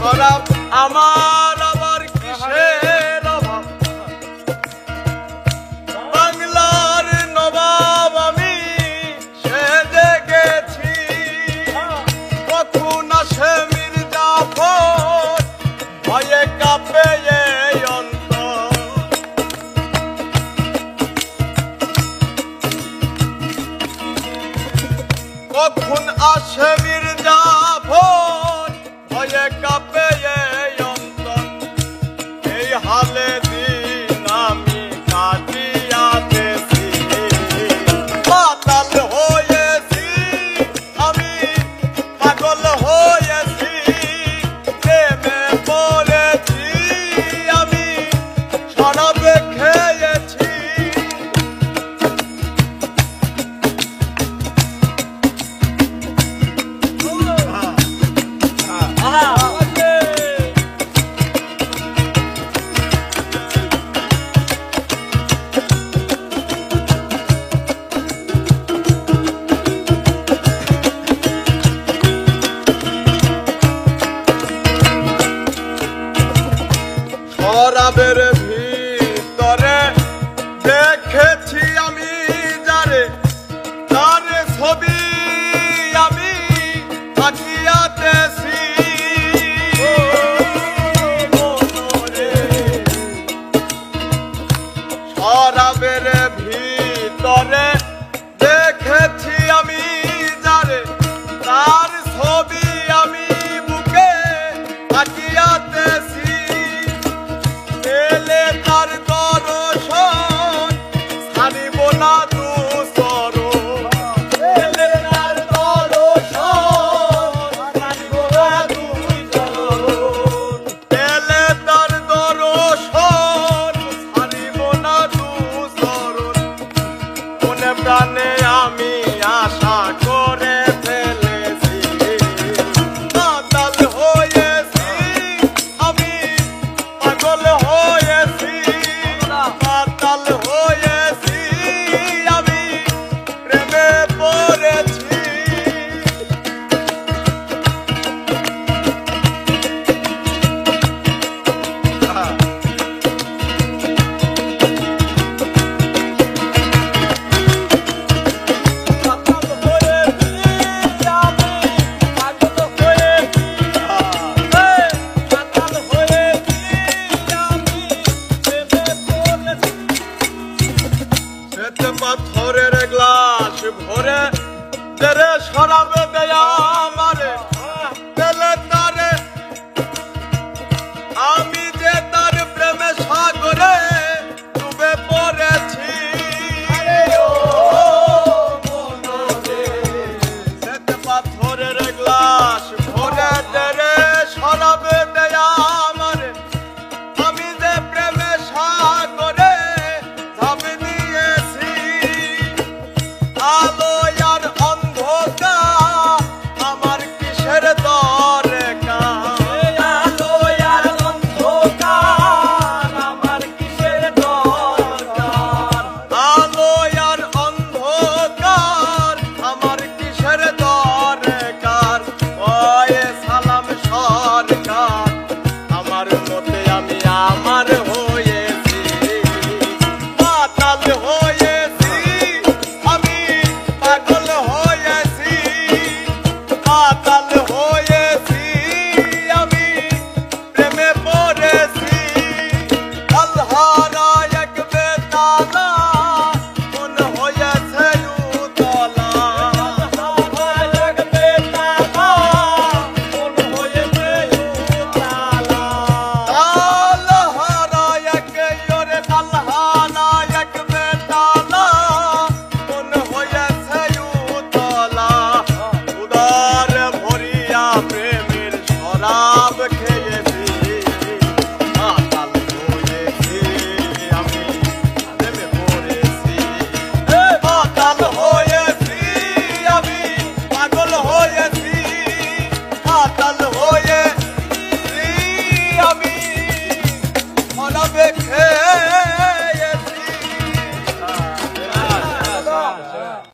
শরাব আমার আবার কিসের অভাব, বাংলার নবাব আমি সেজে গেছি। কখন আসে মির্জাফর ভয়ে কাঁপে এই অন্তর। কখন আসে মির্জাফর ভয়ে কাঁপে এই অন্তর। এই হালে দিন আমি কাটিয়াতেছি, মাতাল হয়েছি আমি, পাগল হয়েছি, প্রেমে পড়েছি আমি, শরাবে খেয়েছি। শরাবের ভিতরে দেখেছি আমি যারে, তারে ছবি আমি আঁকিয়াতেছি। শরাবের ভিতরে দেখেছি আমি যারে, তার ছবি আমি বুকে আঁকিয়াতেছি। পেলে তার দর্শন ছাড়িব না দুচরণ, পেলে তার দর্শন ছাড়িব না দুচরণ, পেলে তার দর্শন ছাড়িব না দুচরণ। মনে প্রাণে আমি আশা করে ফেলেছি, মাতাল হয়েছি আমি, পাগল হয়েছি, মাতাল হয়েছি আমি, প্রেমে পড়েছি। পাথরের গ্লাস ভরে তেরে শরাবে দেয়া আমারে।